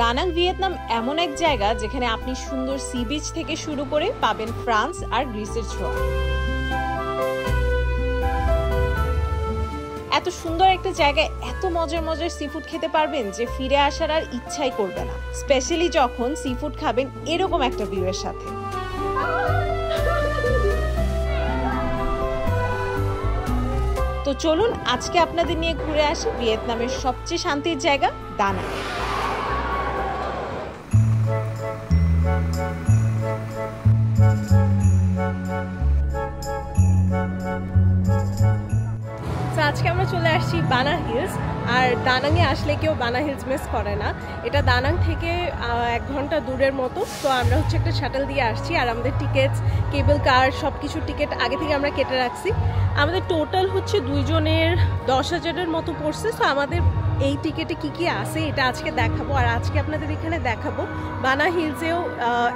দানাং Vietnam এমন এক জায়গা যেখানে আপনি সুন্দর সি বিচ থেকে শুরু করে পাবেন ফ্রান্স আর গ্রিসের ছোঁয়া। এত সুন্দর একটা জায়গায় এত মজার মজার সিফুড খেতে পারবেন যে ফিরে আসার আর ইচ্ছাই করবে না, স্পেশালি যখন সিফুড খাবেন এরকম একটা ভিউয়ের সাথে। তো চলুন আজকে আপনাদের নিয়ে ঘুরে আসি ভিয়েতনামের সবচেয়ে শান্তির জায়গা দানাং। আজকে আমরা চলে আসছি বানা হিলস, আর দানাংয়ে আসলে কেউ বানা হিলস মিস করে না। এটা দানাং থেকে 1 ঘন্টা দূরের মতো। তো আমরা হচ্ছে একটা শাটল দিয়ে আসছি, আর আমাদের টিকিটস, কেবল কার সব কিছুর টিকিট আগে থেকে আমরা কেটে রাখছি। আমাদের টোটাল হচ্ছে 2 জনের 10,000-এর মতো পড়ছে। সো আমাদের এই টিকিটে কি কি আছে এটা আজকে দেখাবো, আর আজকে আপনাদের এখানে দেখাবো বানা হিলসেও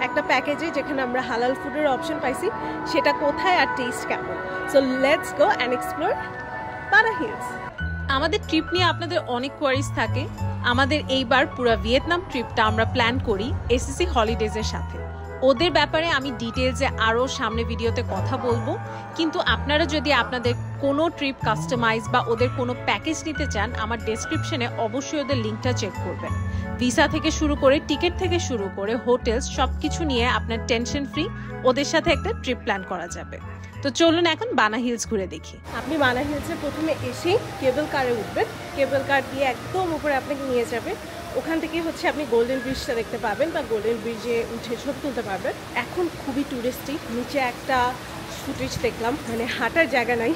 একটা প্যাকেজে যেখানে আমরা হালাল ফুডের অপশন পাইছি, সেটা কোথায় আর টেস্ট কেমন। So let's go and explore বানা হিলস। আমাদের ট্রিপ নিয়ে আপনাদের অনেক কোয়ারিজ থাকে। আমাদের এইবার পুরো ভিয়েতনাম ট্রিপটা আমরা প্ল্যান করি এসএসসি হলিডেজের সাথে। ওদের ব্যাপারে আমি ডিটেলসে আরও সামনে ভিডিওতে কথা বলবো, কিন্তু আপনারা যদি আপনাদের কোনো ট্রিপ কাস্টমাইজ বা ওদের কোনো প্যাকেজ নিতে চান, আমার ডেসক্রিপশনে অবশ্যই ওদের লিঙ্কটা চেক করবেন। ভিসা থেকে শুরু করে টিকিট থেকে শুরু করে হোটেলস সব কিছু নিয়ে আপনার টেনশন ফ্রি ওদের সাথে একটা ট্রিপ প্ল্যান করা যাবে। তো চলুন এখন বানা হিলস ঘুরে দেখি। আপনি বানা হিলসে প্রথমে এসে কেবল কারে উঠবেন, কেবল কার দিয়ে একদম উপরে আপনাকে নিয়ে যাবে। ওখান থেকে হচ্ছে আপনি গোল্ডেন ব্রিজটা দেখতে পাবেন, বা গোল্ডেন ব্রিজে উঠে ছবি তুলতে পারবেন। এখন খুবই টুরিস্টিক, নিচে একটা ফুটেজ দেখলাম, মানে হাঁটার জায়গা নাই।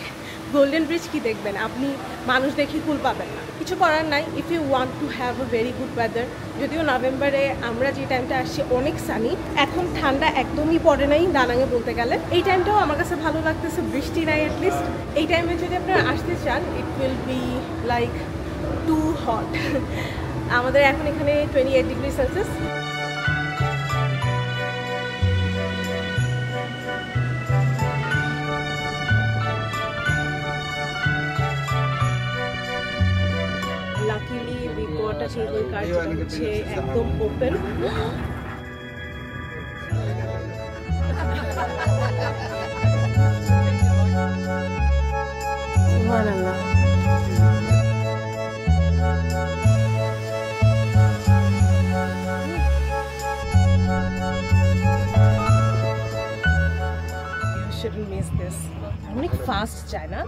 গোল্ডেন ব্রিজ কি দেখবেন আপনি, মানুষ দেখে কুল পাবেন না। কিছু করার নাই, if you want to have a very good weather. যদিও নভেম্বরে আমরা যে টাইমটা আসছি অনেক সানি, এখন ঠান্ডা একদমই পড়ে নাই দানাংয়ে বলতে গেলে। এই টাইমটাও আমার কাছে ভালো লাগতেছে, বৃষ্টি নাই অ্যাটলিস্ট। এই টাইমে যদি আপনারা আসতে চান, it will be like too hot. আমাদের এখন এখানে 28 degree Celsius. Luckily we got a cable car যেটা হচ্ছে একদম ওপেন। সুবহানাল্লাহ। Shouldn't miss this. অনেক ফাস্ট যায় না?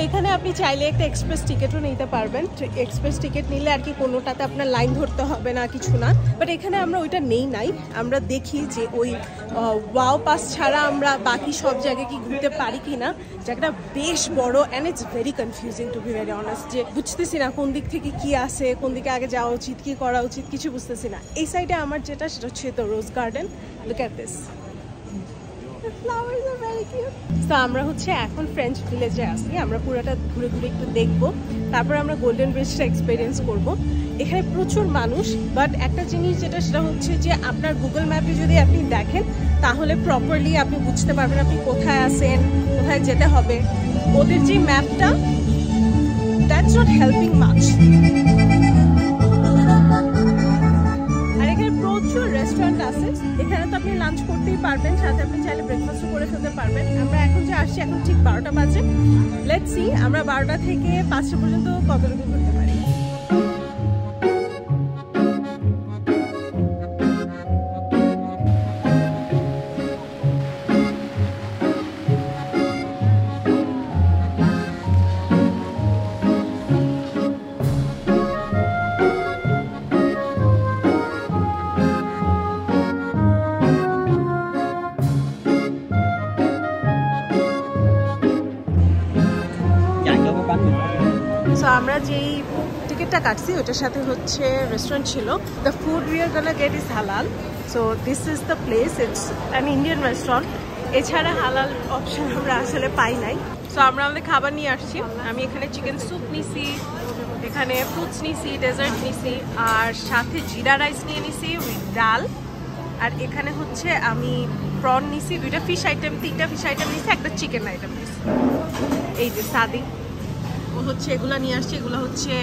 এখানে আপনি চাইলে একটা এক্সপ্রেস টিকিটও নিতে পারবেন। এক্সপ্রেস টিকিট নিলে আর কি কোনোটাতে আপনার লাইন ধরতে হবে না, কিছু না। বাট এখানে আমরা ওইটা নাই। আমরা দেখি যে ওই ওয়াও পাস ছাড়া আমরা বাকি সব জায়গায় কি ঘুরতে পারি কি না। জায়গাটা বেশ বড়, and it's very confusing to be very honest, যে বুঝতেছি না কোন দিক থেকে কি আসে, কোন দিকে আগে যাওয়া উচিত, কি করা উচিত, কিছু বুঝতেছি না। এই সাইডে আমার যেটা, সেটা হচ্ছে তো rose garden. Look at this, flowers are very cute. তো আমরা হচ্ছে এখন ফ্রেঞ্চ ভিলেজে আসি। আমরা পুরোটা ঘুরে ঘুরে একটু দেখবো, তারপর আমরা গোল্ডেন ব্রিজটা এক্সপিরিয়েন্স করব। এখানে প্রচুর মানুষ, বাট একটা জিনিস যেটা, সেটা হচ্ছে যে আপনার গুগল ম্যাপে যদি আপনি দেখেন, তাহলে প্রপারলি আপনি বুঝতে পারবেন আপনি কোথায় আছেন, কোথায় যেতে হবে। ওদের যে ম্যাপটা, দ্যাটস নট হেল্পিং মাচ। প্রচুর রেস্টুরেন্ট আছে এখানে, তো আপনি লাঞ্চ করতেই পারবেন, সাথে আপনি চাইলে ব্রেকফাস্টও করে ফেলতে পারবেন। আমরা এখন যে আসছি, এখন ঠিক 12টা বাজে। লেটস সি আমরা 12টা থেকে 5টা পর্যন্ত কতটুকু করতে পারি। আমরা যেই টিকিটটা কাটছি ওটার সাথে হচ্ছে রেস্টুরেন্ট ছিল। The food we are gonna get is halal, so this is the place, it's an Indian restaurant. এছাড়া হালাল অপশন আমরা আসলে পাই নাই, সো আমরা আমাদের খাবার নিয়ে আসছি। আমি এখানে চিকেন স্যুপ নিছি, এখানে ফ্রুটস নিছি, ডেজার্ট নিছি, আর সাথে জিরা রাইস নিয়ে নিছি উইথ ডাল। আর এখানে হচ্ছে আমি প্রন নিছি, 2টা ফিশ আইটেম, 3টা ফিশ আইটেম নিছি, একটা চিকেন আইটেম নিছি। এই যে সাদি ও হচ্ছে এগুলো নিয়ে আসছে, এগুলো হচ্ছে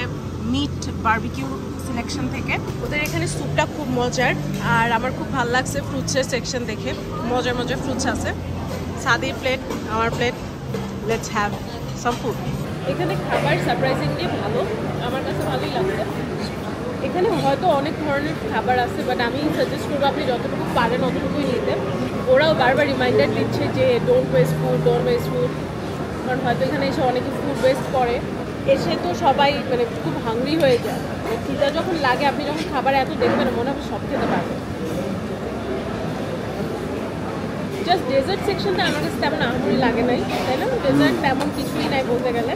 মিট বারবিকিউ সিলেকশন থেকে। ওদের এখানে স্যুপটা খুব মজার, আর আমার খুব ভালো লাগছে ফ্রুটসের সেকশন দেখে, মজার মজার ফ্রুটস আছে। সাদির প্লেট, আমার plate, let's have some food. এখানে খাবার সারপ্রাইজিংলি ভালো, আমার কাছে ভালোই লাগছে। এখানে হয়তো অনেক ধরনের খাবার আছে, বাট আমি সাজেস্ট করবো আপনি যতটুকু পারেন অতটুকুই নিতে। ওরাও বারবার রিমাইন্ডার দিচ্ছে যে don't waste food, don't waste food, কারণ হয়তো এখানে এসে অনেকে ফুড ওয়েস্ট করে। এসে তো সবাই মানে খুব হাংরি হয়ে যায়, খিদা যখন লাগে আপনি যখন খাবার এত দেখবেন মনে হবে সব খেতে পারবেন। জাস্ট ডেজার্ট সেকশনটা আমার কাছে তেমন আহামরি লাগে নাই, তাই না? ডেজার্ট তেমন কিছুই নাই বলতে গেলে,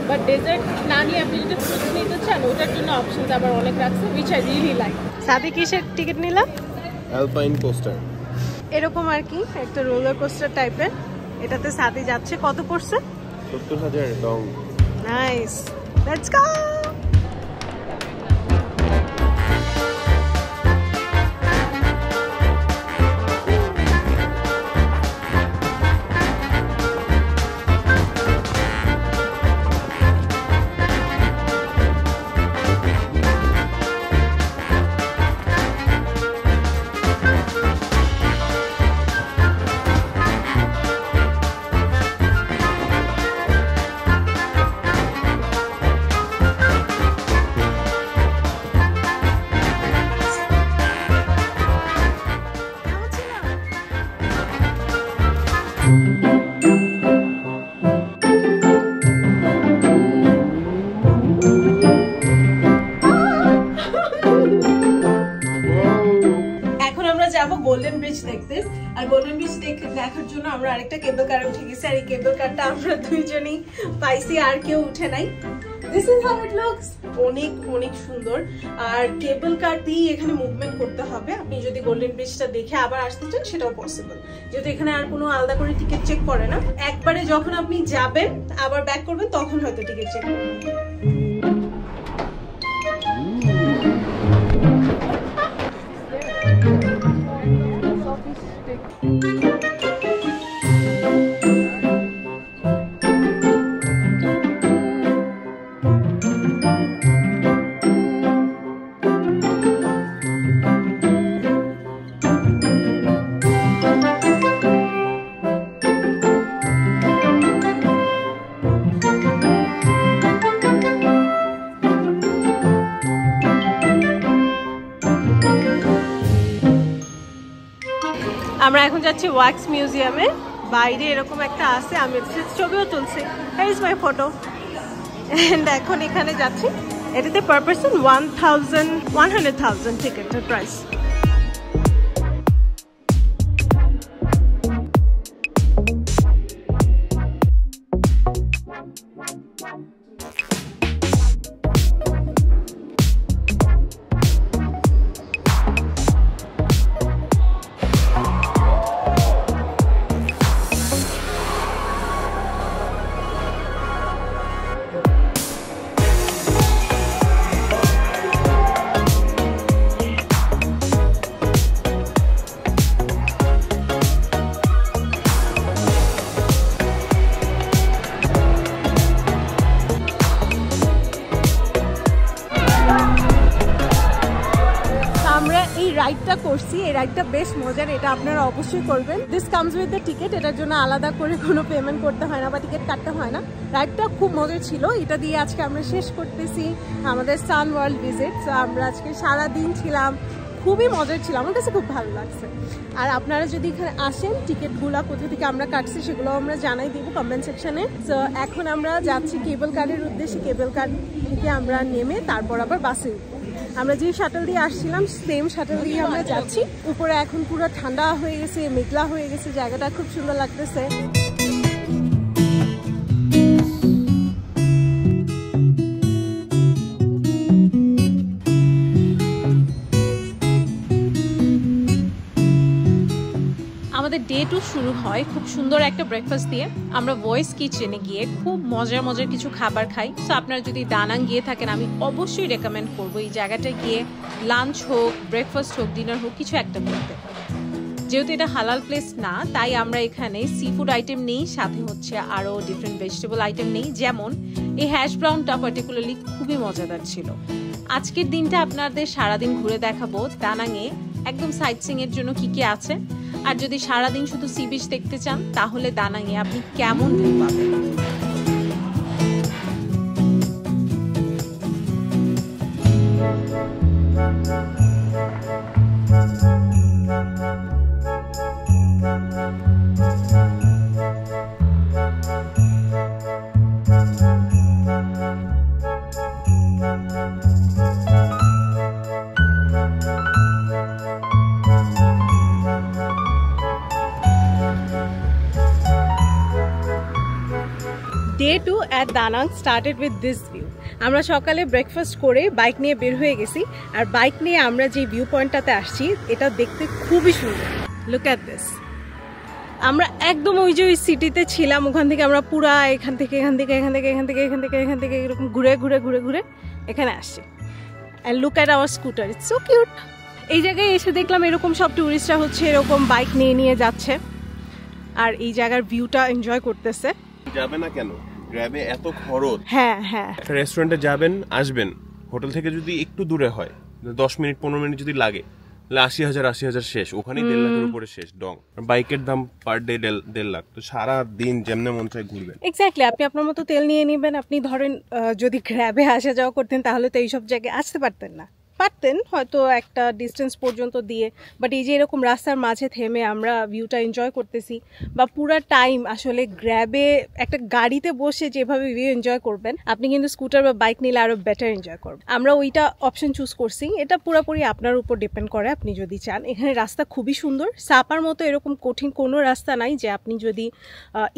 বাট ডেজার্ট না নিয়ে আপনি যদি ফ্রুটস নিতে চান ওটার জন্য অপশনস আবার অনেক রাখছে, উইচ আই রিয়েলি লাইক। সাদি কিসের টিকিট নিলাম? অ্যালপাইন কোস্টার, এরকম আর কি একটা রোলার কোস্টার টাইপের। এটাতে সাদি যাচ্ছে। কত পড়ছে? 70,000 Dong. Nice, let's go. Golden bridge দেখতে, আর গোল্ডেন ব্রিজ দেখার জন্য আমরা আরেকটা কেবল কারে উঠে গেছি, আর এই কেবল কারটা আমরা দুইজনই পাইছি, আর কেউ উঠে নাই। This is how it looks. অনেক অনেক সুন্দর, আর কেবল কার দিয়ে এখানে মুভমেন্ট করতে হবে। আপনি যদি গোল্ডেন ব্রিজটা দেখে আবার আসতে চান সেটাও পসিবল, যেহেতু এখানে আর কোনো আলাদা করে টিকিট চেক করে না। একবারে যখন আপনি যাবেন আবার ব্যাক করবেন তখন হয়তো টিকিট চেক করবেন। আমরা এখন যাচ্ছি ওয়াক্স মিউজিয়ামে। বাইরে এরকম একটা আছে, আমি ছবিও তুলছি, here is my photo. And এখন এখানে যাচ্ছি। এটাতে পার পারসন 100,000 টিকেটের প্রাইস। রাইডটা করছি, এই রাইডটা বেশ মজার, এটা আপনারা অবশ্যই করবেন। This comes with the ticket, এটার জন্য আলাদা করে কোনো পেমেন্ট করতে হয় না বা টিকিট কাটতে হয় না। রাইডটা খুব মজার ছিল, এটা দিয়ে আজকে আমরা শেষ করতেছি আমাদের সান ওয়ার্ল্ড ভিজিট। আমরা আজকে সারাদিন ছিলাম, খুবই মজার ছিল, আমার কাছে খুব ভালো লাগছে। আর আপনারা যদি এখানে আসেন, টিকিটগুলো কোথা থেকে আমরা কাটছি সেগুলো আমরা জানাই দিব কমেন্ট সেকশনে। তো এখন আমরা যাচ্ছি কেবল কারের উদ্দেশ্যে। কেবল কার থেকে আমরা নেমে তারপর আবার বাসে উঠবো। আমরা যে শাটল দিয়ে আসছিলাম সেম শাটল দিয়ে আমরা যাচ্ছি। উপরে এখন পুরো ঠান্ডা হয়ে গেছে, মেঘলা হয়ে গেছে, জায়গাটা খুব সুন্দর লাগতেছে। ডে 2 শুরু হয় খুব সুন্দর একটা ব্রেকফাস্ট দিয়ে। আমরা ভয়েস কিচেনে গিয়ে খুব মজার মজার কিছু খাবার খাই। সো আপনারা যদি দানাং গিয়ে থাকেন আমি অবশ্যই রেকমেন্ড করবো এই জায়গাটায় গিয়ে লাঞ্চ হোক, ব্রেকফাস্ট হোক, ডিনার হোক, কিছু একটা করতে। যেহেতু এটা হালাল প্লেস না, তাই আমরা এখানে সি ফুড আইটেম নেই, সাথে হচ্ছে আরও ডিফারেন্ট ভেজিটেবল আইটেম নেই। যেমন এই হ্যাশ ব্রাউনটা পার্টিকুলারলি খুবই মজাদার ছিল। আজকের দিনটা আপনাদের সারাদিন ঘুরে দেখাবো দানাংয়ে একদম সাইট সিইং এর জন্য কি কি আছে, আর যদি সারাদিন শুধু সি বিচ দেখতে চান তাহলে দানাংয়ে আপনি কেমন ভিউ পাবেন। Day 2 at Danang started with this view. আমরা সকালে ব্রেকফাস্ট করে বাইক নিয়ে বের হয়ে গেছি, আর বাইক নিয়ে আমরা যে ভিউ পয়েন্টটাতে আসছি এটা দেখতে খুবই সুন্দর। Look at this. আমরা একদম ওই যে ওই সিটিতে ছিলাম, ওখান থেকে আমরা পুরা এখান থেকে এরকম ঘুরে ঘুরে ঘুরে ঘুরে এখানে আসছি। And look at our scooter, it's so cute. এই জায়গায় এসে দেখলাম এরকম সব টুরিস্টরা হচ্ছে এরকম বাইক নিয়ে নিয়ে যাচ্ছে আর এই জায়গার ভিউটা এনজয় করতেছে। যাবে না কেন? গ্র্যাবে এত খরচ। হ্যাঁ হ্যাঁ, একটা রেস্টুরেন্টে যাবেন, আসবেন, হোটেল থেকে যদি একটু দূরে হয় 10 মিনিট 15 মিনিট যদি লাগে, তাহলে 80,000 শেষ, ওখানেই 1.5 লাখের উপরে শেষ ডং। বাইকের দাম পার ডে 1.5 লাখ। তো সারা দিন যেমনে মন চায় ঘুরবেন। এক্স্যাক্টলি, আপনি আপনার মতো তেল নিয়ে নেবেন। আপনি ধরেন যদি গ্র্যাবে আসা যাওয়া করতেন তাহলে তো এইসব জায়গায় আসতে পারতেন না, পারতেন হয়তো একটা ডিস্টেন্স পর্যন্ত দিয়ে, বাট এই যে এরকম রাস্তার মাঝে থেমে আমরা ভিউটা এনজয় করতেছি, বা পুরা টাইম আসলে গ্র্যাবে একটা গাড়িতে বসে যেভাবে ভিউ এনজয় করবেন আপনি কিন্তু স্কুটার বা বাইক নিলে আরো বেটার এনজয় করবেন। আমরা ওইটা অপশন চুজ করছি, এটা পুরোপুরি আপনার উপর ডিপেন্ড করে আপনি যদি চান। এখানে রাস্তা খুবই সুন্দর, সাপার মতো এরকম কঠিন কোনো রাস্তা নাই যে আপনি যদি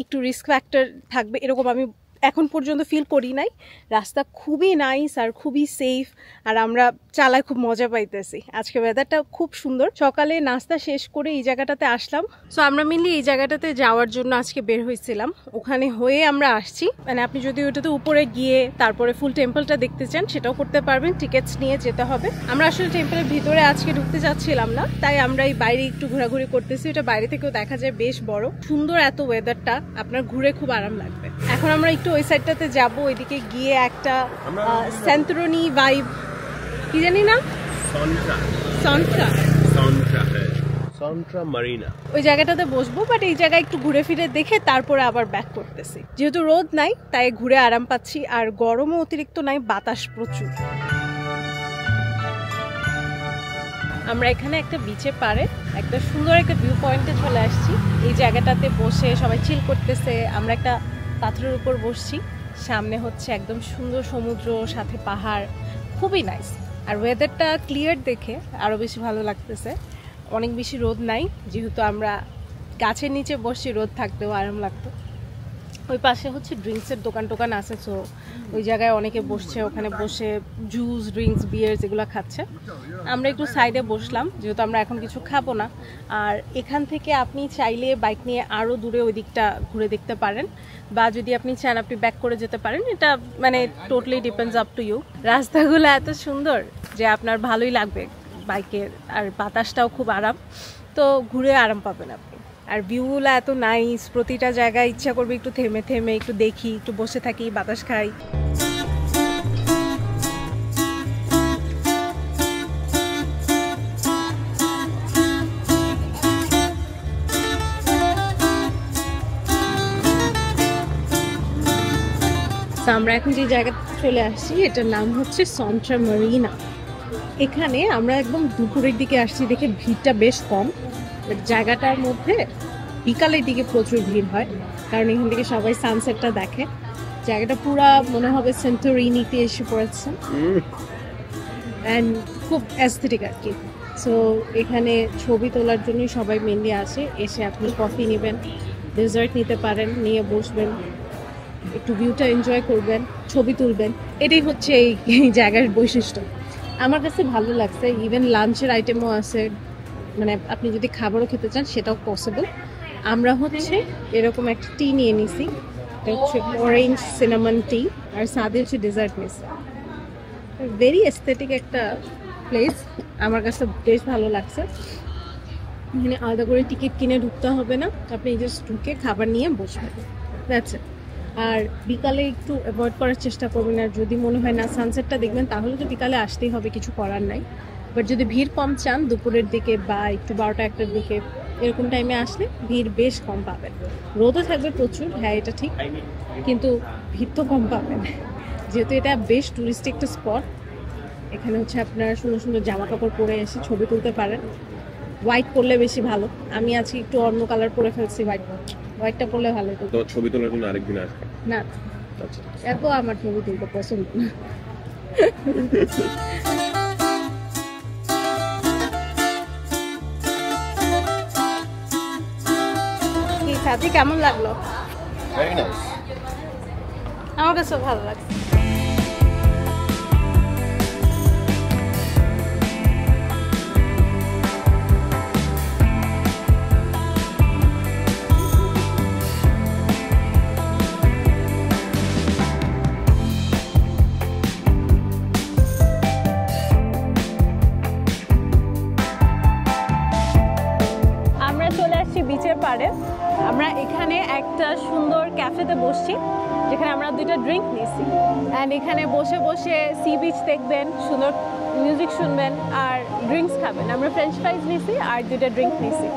একটু রিস্ক ফ্যাক্টর থাকবে এরকম আমি এখন পর্যন্ত ফিল করি নাই। রাস্তা খুবই নাইস আর খুবই সেফ, আর আমরা চালায় খুব মজা পাইতেছি। আজকে ওয়েদারটা খুব সুন্দর। সকালে নাস্তা শেষ করে এই জায়গাটাতে আসলাম। সো আমরা মেনলি এই জায়গাটাতে যাওয়ার জন্য আজকে বের হয়েছিলাম, ওখানে হয়ে আমরা আসছি। মানে আপনি যদি ওটাতে উপরে গিয়ে তারপরে ফুল টেম্পলটা দেখতে চান সেটাও করতে পারবেন, টিকিটস নিয়ে যেতে হবে। আমরা আসলে টেম্পলের ভিতরে আজকে ঢুকতে চাচ্ছিলাম না, তাই আমরা এই বাইরে একটু ঘোরাঘুরি করতেছি। এটা বাইরে থেকেও দেখা যায় বেশ বড়, সুন্দর এত ওয়েদারটা, আপনার ঘুরে খুব আরাম লাগবে। এখন আমরা একটু ওই সাইডটাতে যাবো, ওইদিকে গিয়ে একটা সেন্ট্রোনি ভাইব, কি জানি না, সন্ট্রা মারিনা, ওই জায়গাটাতে বসবো। বাট এই জায়গায় একটু ঘুরে ফিরে দেখে তারপরে আবার ব্যাক করতেছি। যেহেতু রোদ নাই তাই ঘুরে আরাম পাচ্ছি, আর গরমও অতিরিক্ত নাই, বাতাস প্রচুর। আমরা এখানে একটা বিচে পারে একটা সুন্দর একটা ভিউ পয়েন্টে চলে আসছি। এই জায়গাটাতে বসে সবাই চিল করতেছে, আমরা একটা পাথরের উপর বসছি, সামনে হচ্ছে একদম সুন্দর সমুদ্র, সাথে পাহাড়, খুবই নাইস। আর ওয়েদারটা ক্লিয়ার দেখে আরও বেশি ভালো লাগতেছে। অনেক বেশি রোদ নাই, যেহেতু আমরা গাছের নিচে বসছি, রোদ থাকতেও আরাম লাগতো। ওই পাশে হচ্ছে ড্রিঙ্কসের দোকান টোকান আছে, সো ওই জায়গায় অনেকে বসছে, ওখানে বসে জুস, ড্রিঙ্কস, বিয়ার যেগুলো খাচ্ছে। আমরা একটু সাইডে বসলাম, যেহেতু আমরা এখন কিছু খাবো না। আর এখান থেকে আপনি চাইলে বাইক নিয়ে আরও দূরে ওই দিকটা ঘুরে দেখতে পারেন, বা যদি আপনি চান আপনি ব্যাক করে যেতে পারেন। এটা মানে totally depends up to you. রাস্তাগুলো এত সুন্দর যে আপনার ভালোই লাগবে বাইকের, আর বাতাসটাও খুব আরাম, তো ঘুরে আরাম পাবেন আপনি। আর ভিউগুলো এত নাইস, প্রতিটা জায়গায় ইচ্ছা করবে একটু থেমে থেমে একটু দেখি, একটু বসে থাকি, বাতাস খাই। আমরা এখন যে জায়গাতে চলে আসছি এটার নাম হচ্ছে সন্ট্রা মারিনা। এখানে আমরা একদম দুপুরের দিকে আসছি দেখে ভিড়টা বেশ কম, জায়গাটার মধ্যে বিকালের দিকে প্রচুর ভিড় হয়, কারণ এখান থেকে সবাই সানসেটটা দেখে। জায়গাটা পুরা মনে হবে সেন্টোরিনিতে এসে পড়েছে, অ্যান্ড খুব অ্যাস্থেটিক আর কি। সো এখানে ছবি তোলার জন্যই সবাই মেনলি আসে। এসে আপনি কফি নেবেন, ডেজার্ট নিতে পারেন, নিয়ে বসবেন, একটু ভিউটা এনজয় করবেন, ছবি তুলবেন। এটাই হচ্ছে এই জায়গার বৈশিষ্ট্য। আমার কাছে ভালো লাগছে। ইভেন লাঞ্চের আইটেমও আছে, মানে আপনি যদি খাবারও খেতে চান সেটাও পসিবল। আমরা হচ্ছে এরকম একটা টি নিয়ে নিছি, এটা হচ্ছে অরেঞ্জ সিনামন টি, আর সাথে হচ্ছে ডেজার্ট নিছি। ভেরি এস্থেটিক একটা প্লেস, আমার কাছে বেশ ভালো লাগছে। এখানে আলাদা করে টিকিট কিনে ঢুকতে হবে না, আপনি জাস্ট ঢুকে খাবার নিয়ে বসবেন, দ্যাটস ইট। আর বিকালে একটু অ্যাভয়েড করার চেষ্টা করবেন, আর যদি মনে হয় না সানসেটটা দেখবেন তাহলে তো বিকালে আসতেই হবে, কিছু করার নাই। বাট যদি ভিড় কম চান দুপুরের দিকে বা একটু 12টা-1টার দিকে এরকম টাইমে আসলে ভিড় বেশ কম পাবেন। রোদও থাকবে প্রচুর, হ্যাঁ এটা ঠিক, কিন্তু ভিড় তো কম পাবেন, যেহেতু এটা বেশ টুরিস্টিক একটা স্পট। এখানে হচ্ছে আপনার সুন্দর সুন্দর জামা কাপড় পরে এসে ছবি তুলতে পারেন। হোয়াইট পরলে বেশি ভালো, আমি আজকে একটু অন্য কালার পরে ফেলছি, হোয়াইটটা পরলে ভালো হতো। তো ছবি তোলার জন্য আরেকদিন আসবে না, আচ্ছা এত আমার ছবি তুলতে পছন্দ না। কি সাথী, কেমন লাগলো? Very nice. আমার কাছে ভালো লাগছে। বিচের পাড়ে আমরা এখানে একটা সুন্দর ক্যাফেতে বসছি, যেখানে আমরা 2টা ড্রিঙ্ক নিয়েছি। অ্যান্ড এখানে বসে বসে সি বিচ দেখবেন, সুন্দর মিউজিক শুনবেন আর ড্রিঙ্কস খাবেন। আমরা ফ্রেঞ্চ ফ্রাইজ নিয়েছি আর 2টা ড্রিঙ্ক নিয়েছি।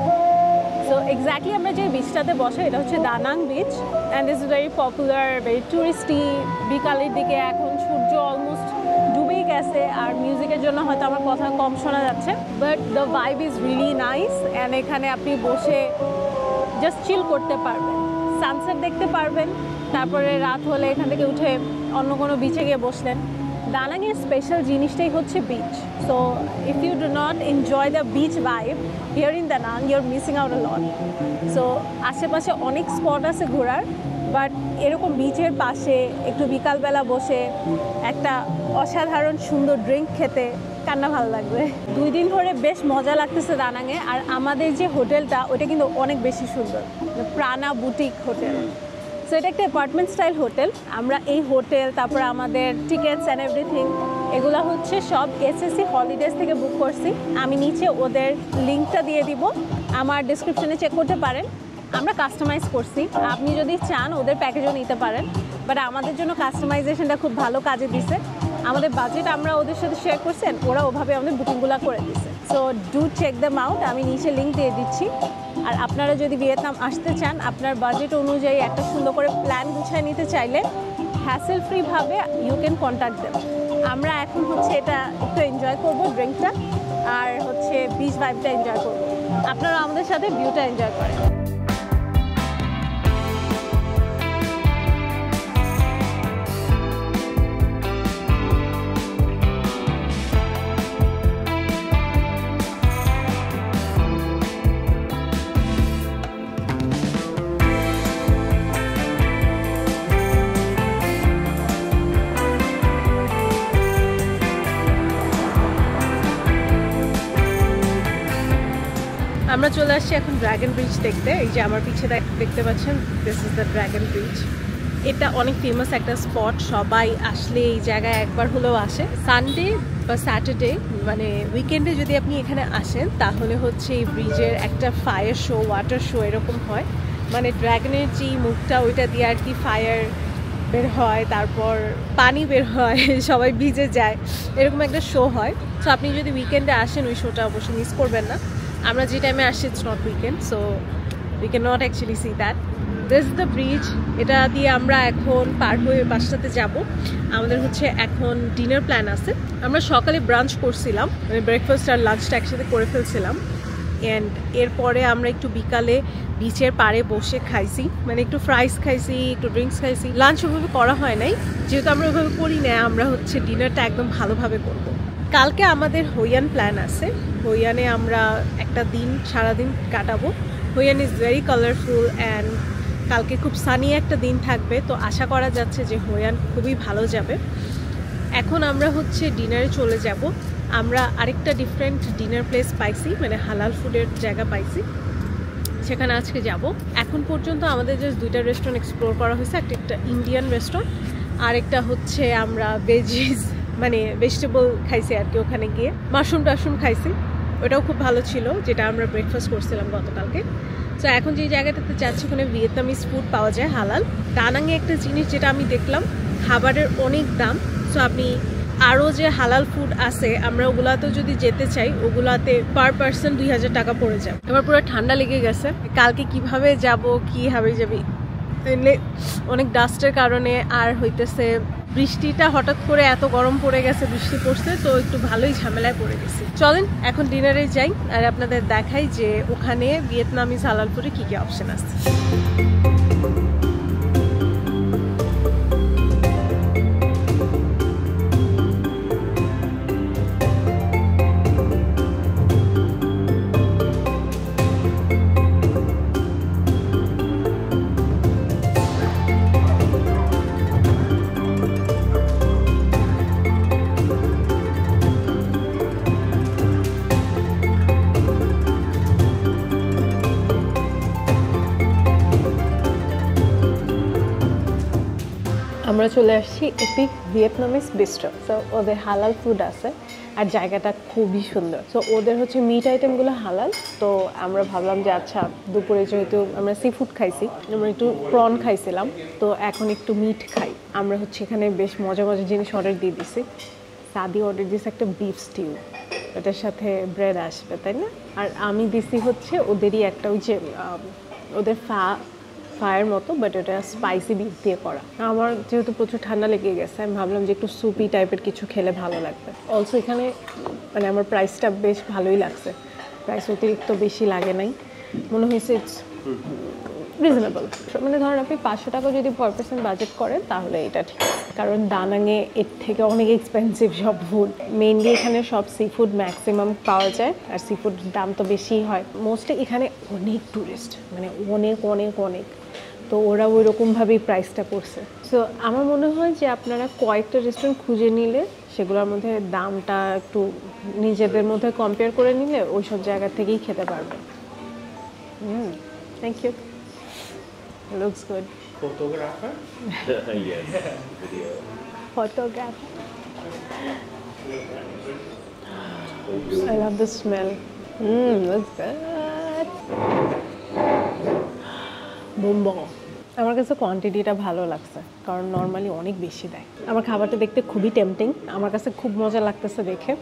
সো এক্স্যাক্টলি আমরা যে বিচটাতে বসে এটা হচ্ছে Da Nang beach, and this is very popular, very touristy. বিকালের দিকে এখন সূর্য অলমোস্ট ডুবেই গেছে, আর মিউজিকের জন্য হয়তো আমার কথা কম শোনা যাচ্ছে, but the vibe is really nice. And এখানে আপনি বসে জাস্ট চিল করতে পারবেন, সানসেট দেখতে পারবেন, তারপরে রাত হলে এখান থেকে উঠে অন্য কোনো বিচে গিয়ে বসলেন। দানাংয়ের স্পেশাল জিনিসটাই হচ্ছে beach. So if you do not enjoy the beach vibe here in Da Nang, you are missing out a lot. So আশেপাশে অনেক স্পট আছে ঘোরার, বাট এরকম বিচের পাশে একটু বিকালবেলা বসে একটা অসাধারণ সুন্দর ড্রিঙ্ক খেতে কান্না ভালো লাগবে। 2 দিন ধরে বেশ মজা লাগতেছে দানাংয়ে। আর আমাদের যে হোটেলটা ওটা কিন্তু অনেক বেশি সুন্দর, প্রাণা বুটিক হোটেল। সো এটা একটা অ্যাপার্টমেন্ট স্টাইল হোটেল। আমরা এই হোটেল, তারপর আমাদের টিকেটস অ্যান্ড এভরিথিং এগুলো হচ্ছে সব এসএসসি হলিডেজ থেকে বুক করছি। আমি নিচে ওদের লিঙ্কটা দিয়ে দিব, আমার ডিসক্রিপশনে চেক করতে পারেন। আমরা কাস্টমাইজ করছি, আপনি যদি চান ওদের প্যাকেজও নিতে পারেন, বাট আমাদের জন্য কাস্টমাইজেশনটা খুব ভালো কাজে দিছে। আমাদের বাজেট আমরা ওদের সাথে শেয়ার করছেন, ওরা ওভাবে আমাদের বুকিংগুলো করে দিচ্ছে। So do check them out, আমি নিচে লিঙ্ক দিয়ে দিচ্ছি। আর আপনারা যদি ভিয়েতনাম আসতে চান, আপনার বাজেট অনুযায়ী একটা সুন্দর করে প্ল্যান গুছিয়ে নিতে চাইলে হ্যাসেল ফ্রিভাবে ইউ ক্যান কন্ট্যাক্ট দেম। আমরা এখন হচ্ছে এটা একটু এনজয় করবো ড্রিঙ্কটা, আর হচ্ছে বিচ ভাইবটা এনজয় করবো। আপনারা আমাদের সাথে ভিউটা এনজয় করেন। আমরা চলে আসছি এখন ড্রাগন ব্রিজ দেখতে। এই যে আমার পিছে দেখতে পাচ্ছেন, this is the dragon bridge. এটা অনেক ফেমাস একটা স্পট, সবাই আসলে এই জায়গায় একবার হলেও আসে। সানডে বা স্যাটারডে মানে উইকেন্ডে যদি আপনি এখানে আসেন, তাহলে হচ্ছে এই ব্রিজের একটা ফায়ার শো, ওয়াটার শো এরকম হয়। মানে ড্রাগনের যে মুখটা ওইটা দিয়ে আর কি ফায়ার বের হয়, তারপর পানি বের হয়, সবাই ভিজে যায়, এরকম একটা শো হয়। সো আপনি যদি উইকেন্ডে আসেন ওই শোটা অবশ্যই মিস করবেন না। আমরা যে টাইমে আসছি it's not weekend, so we can not actually see that. This is the bridge. এটা দিয়ে আমরা এখন পার হয়ে বাসাতে যাব। আমাদের হচ্ছে এখন ডিনার প্ল্যান আছে। আমরা সকালে ব্রাঞ্চ করছিলাম, মানে ব্রেকফাস্ট আর লাঞ্চটা একসাথে করে ফেলছিলাম। অ্যান্ড এরপরে আমরা একটু বিকালে বিচের পাড়ে বসে খাইছি, মানে একটু ফ্রাইস খাইছি, একটু ড্রিঙ্কস খাইছি। লাঞ্চ ওভাবে করা হয় নাই, যেহেতু আমরা ওইভাবে করি না, আমরা হচ্ছে ডিনারটা একদম ভালোভাবে করব। কালকে আমাদের হইয়ান প্ল্যান আছে। হইয়ানে আমরা একটা দিন সারাদিন কাটাবো। হইয়ান ইজ ভেরি কালারফুল অ্যান্ড কালকে খুব সানি একটা দিন থাকবে, তো আশা করা যাচ্ছে যে হইয়ান খুবই ভালো যাবে। এখন আমরা হচ্ছে ডিনারে চলে যাব। আমরা আরেকটা ডিফারেন্ট ডিনার প্লেস পাইছি, মানে হালাল ফুডের জায়গা পাইছি। সেখানে আজকে যাব। এখন পর্যন্ত আমাদের জাস্ট 2টা রেস্টুরেন্ট এক্সপ্লোর করা হয়েছে, একটা ইন্ডিয়ান রেস্টুরেন্ট আর একটা হচ্ছে আমরা ভেজিস মানে ভেজিটেবল খাইছি আর কি, ওখানে গিয়ে মাশরুম টাশরুম খাইছি, ওটাও খুব ভালো ছিল, যেটা আমরা ব্রেকফাস্ট করছিলাম গতকালকে। তো এখন যে জায়গাটাতে যাচ্ছি ওখানে ভিয়েতনামিজ ফুড পাওয়া যায় হালাল। দানাংয়ে একটা জিনিস যেটা আমি দেখলাম, খাবারের অনেক দাম। সো আপনি আরও যে হালাল ফুড আছে আমরা ওগুলাতেও যদি যেতে চাই, ওগুলাতে পার পার্সন 2000 টাকা পড়ে যায়। এবার পুরো ঠান্ডা লেগে গেছে, কালকে কিভাবে যাব কিভাবে যাবি, অনেক ডাস্টের কারণে আর হইতেছে বৃষ্টিটা হঠাৎ করে এত গরম পড়ে গেছে, বৃষ্টি পড়ছে তো একটু ভালোই ঝামেলায় পড়ে গেছি। চলেন এখন ডিনারে যাই আর আপনাদের দেখাই যে ওখানে ভিয়েতনামিজ হালাল ফুডে কি কি অপশন আছে। আমরা চলে আসছি এপিক ভিয়েতনামিজ বিস্ট্রো। তো ওদের হালাল ফুড আছে আর জায়গাটা খুবই সুন্দর। তো ওদের হচ্ছে মিট আইটেমগুলো হালাল। তো আমরা ভাবলাম যে আচ্ছা দুপুরে যেহেতু আমরা সি ফুড খাইছি, আমরা একটু প্রন খাইছিলাম, তো এখন একটু মিট খাই। আমরা হচ্ছে এখানে বেশ মজা মজা জিনিস অর্ডার দিয়ে দিছি। সাদি অর্ডার দিয়েছে একটা বিফ স্টিউ, ওটার সাথে ব্রেড আসবে তাই না। আর আমি দিছি হচ্ছে ওদেরই একটা ওই যে ওদের ফায়ার মতো, বাট ওটা স্পাইসি বিফ দিয়ে করা। আমার যেহেতু প্রচুর ঠান্ডা লেগে গেছে, আমি ভাবলাম যে একটু সুপি টাইপের কিছু খেলে ভালো লাগবে। অলসো এখানে মানে আমার প্রাইসটা বেশ ভালোই লাগছে, প্রাইস অতিরিক্ত বেশি লাগে নাই, মনে হয়েছে ইটস রিজনেবল। মানে ধরেন আপনি 500 টাকা যদি পার পার্সন বাজেট করেন তাহলে এটা ঠিক, কারণ দানাংয়ে এর থেকে অনেক এক্সপেন্সিভ সব ফুড। মেইনলি এখানে সব সি ফুড ম্যাক্সিমাম পাওয়া যায় আর সি ফুড দাম তো বেশিই হয়। মোস্টলি এখানে অনেক ট্যুরিস্ট, মানে অনেক অনেক অনেক, তো ওরা ওই রকমভাবেই প্রাইসটা করছে। সো আমার মনে হয় যে আপনারা কয়েকটা রেস্টুরেন্ট খুঁজে নিলে সেগুলোর মধ্যে দামটা একটু নিজেদের মধ্যে কম্পেয়ার করে নিলে ওই সব জায়গা থেকেই খেতে পারবেন। Thank you. Looks good. Photographer? Yes, video. Photographer. I love the smell. Looks good. Boom boom. আমার কাছে কোয়ান্টিটিটা ভালো লাগছে, কারণ নর্মালি অনেক বেশি দেয়। আমার খাবারটা দেখতে খুবই টেম্পটিং, আমার কাছে খুব মজা লাগতেছে দেখে।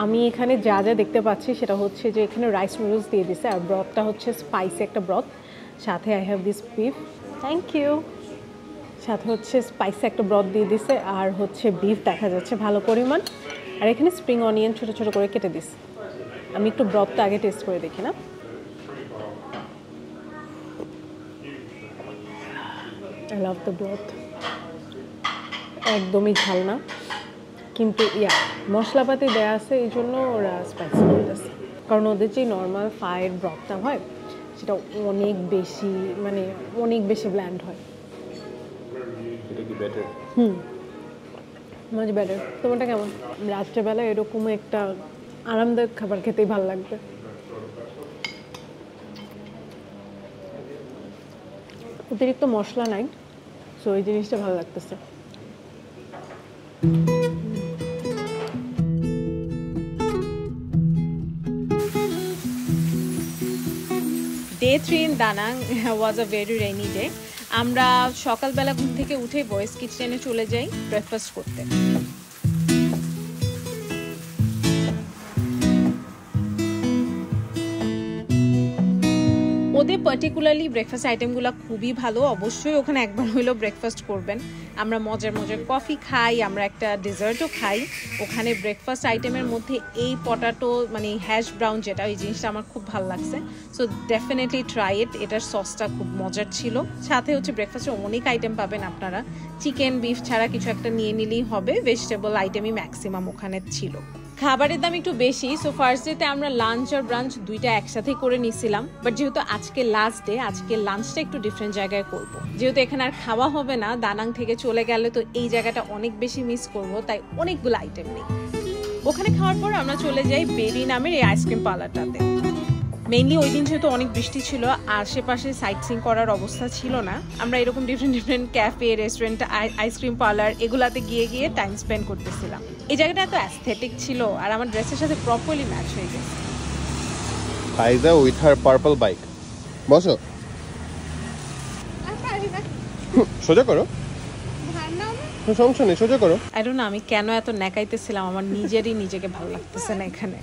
আমি এখানে যা যা দেখতে পাচ্ছি সেটা হচ্ছে যে এখানে রাইস নুডলস দিয়ে দিছে আর ব্রথটা হচ্ছে স্পাইসি একটা ব্রথ, সাথে I have this beef, thank you, সাথে হচ্ছে স্পাইসি একটা ব্রথ দিয়ে দিছে আর হচ্ছে বিফ দেখা যাচ্ছে ভালো পরিমাণ, আর এখানে স্প্রিং অনিয়ন ছোটো ছোটো করে কেটে দিছে। আমি একটু ব্রথটা আগে টেস্ট করে দেখি না। আই লাভ দ্য ব্রথ, একদমই ঝাল না, কিন্তু মশলাপাতি দেওয়া আছে এই জন্য ওরা স্পাইসি করতেছে, কারণ ওদের যে নর্মাল ফায়ার ব্রথটা হয় সেটা অনেক বেশি মানে অনেক বেশি ব্ল্যান্ড হয়। Much better. তোমারটা কেমন? রাত্রেবেলা এরকম একটা আরামদায়ক খাবার খেতেই ভালো লাগবে। অতিরিক্ত মশলা নাই, সো এই জিনিসটা ভালো লাগতেছে। Day 3 in Danang was a very rainy day. আমরা সকালবেলা ঘুম থেকে উঠে বয়েজ কিচেনে চলে যাই ব্রেকফাস্ট করতে। ওদের পার্টিকুলারলি ব্রেকফাস্ট আইটেমগুলো খুবই ভালো, অবশ্যই ওখানে একবার হইলেও ব্রেকফাস্ট করবেন। আমরা মজার মজার কফি খাই, আমরা একটা ডেজার্টও খাই। ওখানে ব্রেকফাস্ট আইটেমের মধ্যে এই পটাটো মানে হ্যাশ ব্রাউন যেটা, ওই জিনিসটা আমার খুব ভালো লাগছে। সো ডেফিনেটলি ট্রাই ইট, এটার সসটা খুব মজার ছিল। সাথে হচ্ছে ব্রেকফাস্টে অনেক আইটেম পাবেন আপনারা, চিকেন বিফ ছাড়া কিছু একটা নিয়ে নিলেই হবে, ভেজিটেবল আইটেমই ম্যাক্সিমাম ওখানে ছিল। খাবারের দাম একটু বেশি, সো ফার্স্ট ডেতে আমরা লাঞ্চ আর ব্রাঞ্চ দুইটা একসাথেই করে নিছিলাম, বাট যেহেতু আজকে লাস্ট ডে, আজকে লাঞ্চটা একটু ডিফারেন্ট জায়গায় করব। যেহেতু এখানে আর খাওয়া হবে না, দানাং থেকে চলে গেলে তো এই জায়গাটা অনেক বেশি মিস করব, তাই অনেকগুলো আইটেম নেই। ওখানে খাওয়ার পর আমরা চলে যাই বেরি নামের এই আইসক্রিম পার্লারটাতে। মেইনলি ওই দিন যেহেতু অনেক বৃষ্টি ছিল, আশেপাশে সাইট সিং করার অবস্থা ছিল না, আমরা এরকম different cafe, restaurant, ice cream parlour এগুলাতে গিয়ে টাইম স্পেন্ড করতেছিলাম। এই জায়গাটা এত অ্যাস্থেটিক ছিল আর আমার ড্রেসের সাথে প্রপারলি ম্যাচ হয়ে গেছে। ফাইজা উইথ হার পার্পল বাইক। বসো, সোজা করো, সমস্যা নেই, সোজা করো। আই ডোন্ট নো আমি কেন এত ন্যাকাইতেছিলাম, আমার নিজেকে ভালো লাগতেছে না এখানে।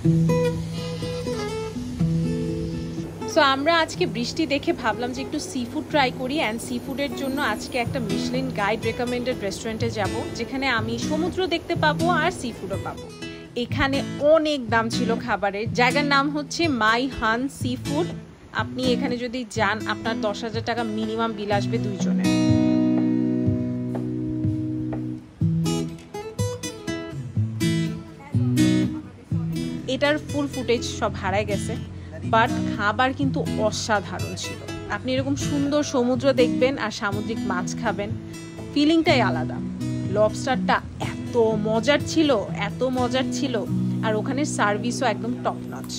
সো আমরা আজকে বৃষ্টি দেখে ভাবলাম যে একটু সি ফুড ট্রাই করি, অ্যান্ড সি ফুডের জন্য আজকে একটা মিশলিন গাইড রেকমেন্ডেড রেস্টুরেন্টে যাব, যেখানে আমি সমুদ্র দেখতে পাবো আর সি ফুডও পাবো। এখানে অনেক দাম ছিল খাবারের। জায়গার নাম হচ্ছে মাই হান সি ফুড। আপনি এখানে যদি যান আপনার 10,000 টাকা মিনিমাম বিল আসবে দুইজনের। এটার ফুল ফুটেজ সব হারায় গেছে, বাট খাবার কিন্তু অসাধারণ ছিল। আপনি এরকম সুন্দর সমুদ্র দেখবেন আর সামুদ্রিক মাছ খাবেন, ফিলিংটাই আলাদা। লবস্টারটা এত মজার ছিল, আর ওখানে সার্ভিসও একদম টপ নচ।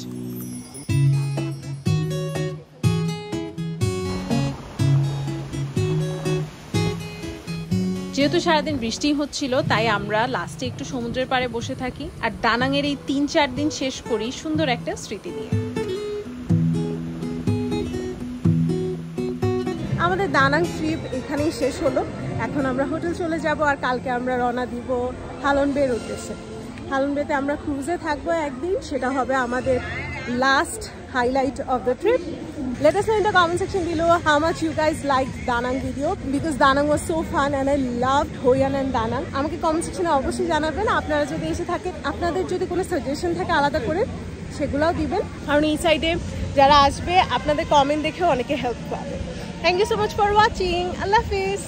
যেহেতু সারাদিন বৃষ্টি হচ্ছিল, তাই আমরা লাস্টে একটু সমুদ্রের পাড়ে বসে থাকি আর দানাংয়ের এই 3-4 দিন শেষ করি সুন্দর একটা স্মৃতি নিয়ে। আমাদের দানাং ট্রিপ এখানেই শেষ হলো। এখন আমরা হোটেল চলে যাব আর কালকে আমরা রওনা দিব হালন বের উদ্দেশ্যে। হালন বেতে আমরা ক্রুজে থাকবো একদিন, সেটা হবে আমাদের last highlight of the trip. Let us know in the comment section below how much you guys liked Danang video, because Danang was so fun and I loved Hoi An and Danang. আমাকে comment সেকশনে অবশ্যই জানাবেন, আপনারা যদি এসে থাকেন আপনাদের যদি কোনো সাজেশন থাকে আলাদা করে সেগুলোও দিবেন, কারণ এই সাইডে যারা আসবে আপনাদের কমেন্ট দেখেও অনেকে হেল্প পাবে। Thank you so much for watching. আল্লাহ হাফিজ।